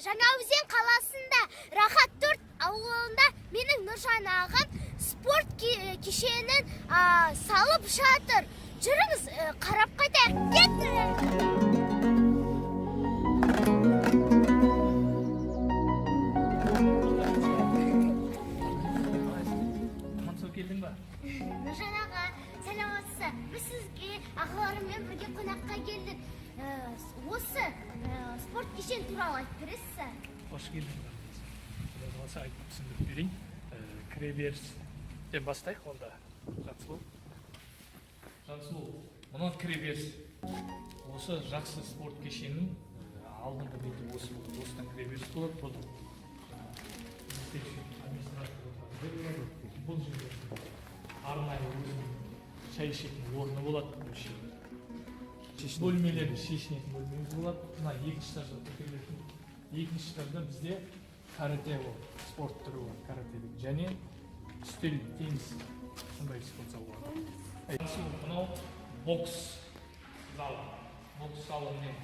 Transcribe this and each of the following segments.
Жаңаөзен қаласында Рахат Төрт ауылында менің Нұржан ағам спорт кешенін салып жатыр. Жүріңіз, қарап қайтайық. Келдің ба? Нұржан аға, сәлеметсіз. Біз сізге ағаларыммен бірге қонаққа келдік. Осы спорт кешен туралы айтып бересіз? Қош келдің. Құдай қаласа айтып түсіндіріп берейін. Кіреберістен бастайық онда. Жансұлу, мұнан кіреберіс. Осы жақсы спорт кешенінің алдыңғы беті осыдан кіреберіс болады. Бұл жерде арнайы өзінің шай ішетін орны болады. Бөлмелері шешінетін бөлмеміз болады. Мына екінші этажда бізде карате спорт түрі бар, карателік және үстел теннис сондай спорт залы бар. Мынау бокс залы. Бокс залы мен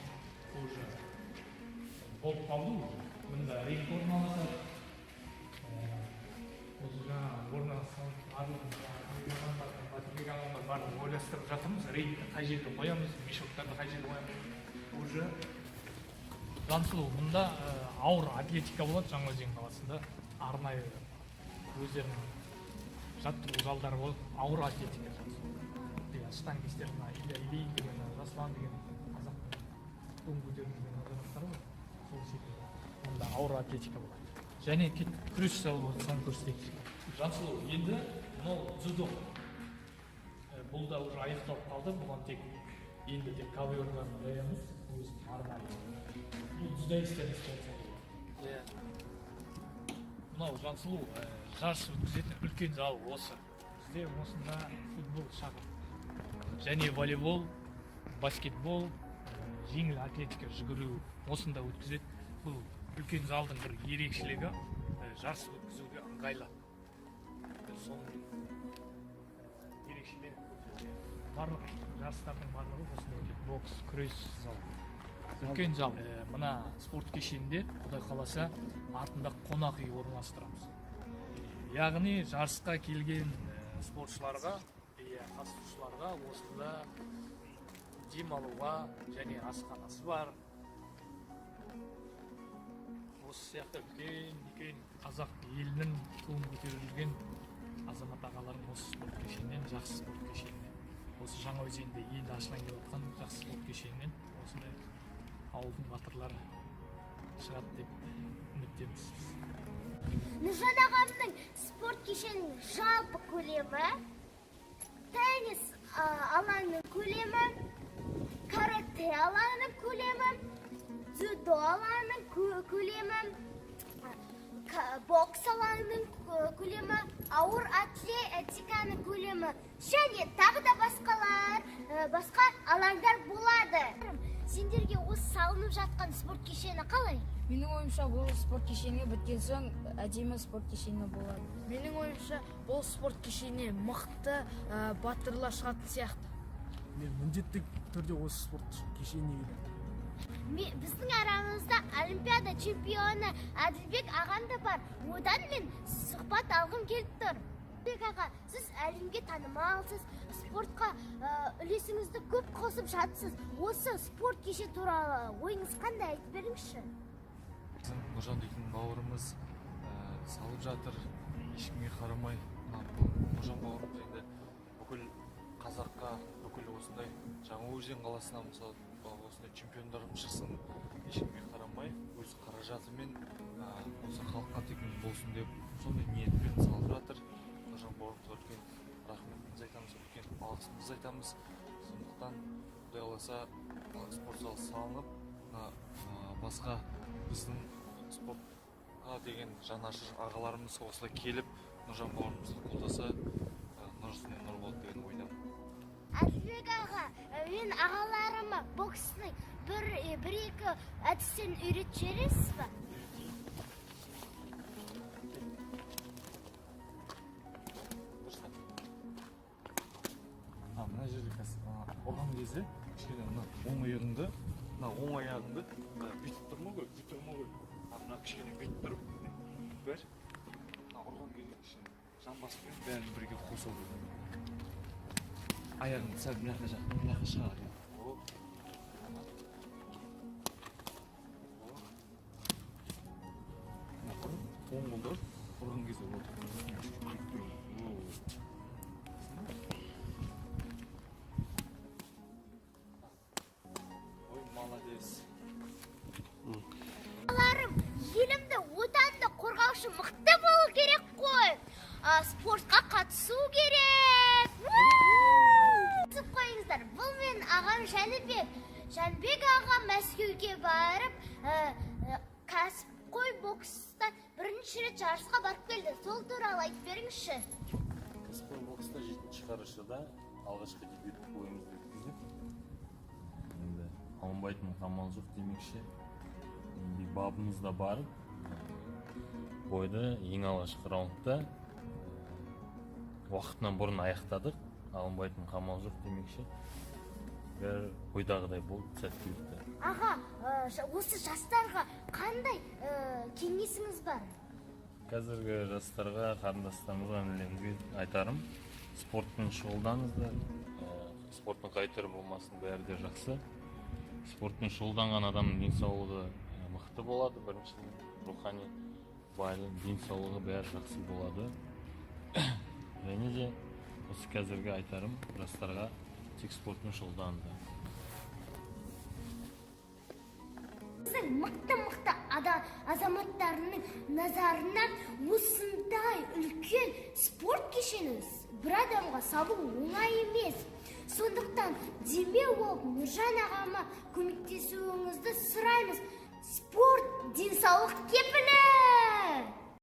уже болып қалды. Мұнда ринг орналасады. Осы жаңа орналасқан барлығын ойластырып жатырмыз. Рейтті қай жерге қоямыз, мешоктарды қай жерге қоямыз. Уже Жансұлу, мұнда ауыр атлетика болады. Жаңаөзен қаласында арнайы өздерінің жаттығу залдары болады. Ауыр атлетика штангистер, Ильин деген, Жаслан деген қазақтың көң көтерілген азаматтар бар. Сол секілді мұнда ауыр атлетика болады. Және күрес залы болады, соны көрсетейік. Жансұлу, енді мынау дзюдо. Бұл да уже аяқталып қалды. Бұған енді тек коверларын жаямыз. Өзім арнайы. Бұл дзюдоистеріміз болса. Мынау Жансұлу, жарыс өткізетін үлкен зал осы. Бізде осында футбол шағын. Және волейбол, баскетбол, жеңіл атлетика, жүгіру осында өткізеді. Бұл үлкен залдың бір ерекшелігі жарыс өткізуге ыңғайлы. Соның ерекшелігі барлық жарыстардың барлығы осында өтеді. Бокс, күрес залы. Үлкен зал. Мына спорт кешенінде Құдай қаласа артында қонақ үй орналастырамыз. Яғни жарысқа келген спортшыларға, қатысушыларға осында демалуға және асханасы бар. Осы сияқты үлкен қазақ елінің туын көтерілген азамат ағаларым осы спорт кешенінен, жақсы спорт кешенінен, осы Жаңаөзенде енді ашылған келіп жатқан жақсы спорт кешенінен осындай ауылдың батырлары шығады деп үміттеміз. Нұржан ағамның спорт кешенінің жалпы көлемі, теннис алаңының көлемі, карате алаңының көлемі, дзюдо алаңының көлемі, бокс алаңының көлемі, ауыр атлетиканың көлемі және тағы да басқа алаңдар болады. Сендерге осы салынып жатқан спорт кешені қалай? Менің ойымша бұл спорт кешені біткен соң әдемі спорт кешені болады. Менің ойымша бұл спорт кешені мықты батырлар шығатын сияқты. Мен міндетті түрде осы спорт кешеніне келемін. Біздің арамызда олимпиада чемпионы Әділбек ағам да бар. Одан мен сұхбат алғым келіп тұр. Әділбек аға, сіз әлемге танымалсыз, спортқа үлесіңізді көп қосып жатсыз. Осы спорт кешені туралы ойыңыз қандай, айтып беріңізші? Нұржан дейтін бауырымыз салып жатыр, ешкімге қарамай. Нұржан бауырымыз енді бүкіл қазаққа, бүкіл осындай Жаңаөзен қаласына мысалы осындай чемпиондарымыз шықсын, ешкімге қарамай, өз қаражатымен осы халыққа тек болсын деп сондай ниетпен салып жатыр. Нұржан бауырымызға үлкен рахметімізді айтамыз, үлкен алғысымызды айтамыз. Сондықтан Құдай қаласа спорт залы салынып, басқа біздің спортқа деген жанашыр ағаларымыз осылай келіп, Нұржан бауырымызды қолдаса, нұр үстіне нұр болады деген ойдамын. Әділбек аға, мен ағаларыма бокстың бір-екі әдістерін үйретіп жібересіз ба? Мына жерде оған кезде кішкене оң аяғыңды бүйтіп тұрмау керек, бүйтіп тұрмау керек. бәрін бірге қосып аяғыңды сәл мына жаққа шығар. оң қолдар ұрған кезде ой, молодец. Балаларым, елімді, отанды қорғаушы мықты болу керек қой. Спортқа қатысу керек. Түсіп қойыңыздар, бұл мен ағам Жәнібек. Жәнібек аға Мәскеуге барып, кәсіпқой бокстан бірінші рет жарысқа барып келді. Сол туралы айтып беріңізші. Кәсіпқой бокста 7-ші қарашада алғашқы дебюттік ойымызды өткіздік. Енді алынбайтын қамал жоқ демекші. Бабымызда барып, бойды ең алғашқы раундта уақытынан бұрын аяқтадық. Алынбайтын қамал жоқ демекші. Бәрі ойдағыдай болды, сәтті өтті. Аға, осы жастарға қандай кеңесіңіз бар? Қазіргі жастарға, қарындастарымызға інілерімізге айтарым, спортпен шұғылданыңыздар. Спорттың қай түрі болмасын, бәрі де жақсы. Спортпен шұғылданған адамның денсаулығы мықты болады, біріншіден рухани байлық, денсаулығы бәрі жақсы болады. Және де осы қазіргі айтарым жастарға тек спортпен шұғылданыңыздар. Біздің мықты азаматтарының назарынан осындай үлкен спорт кешені бір адамға салу оңай емес. Сондықтан демеу болып Нұржан ағама көмектесуіңізді сұраймыз. Спорт денсаулық кепілі!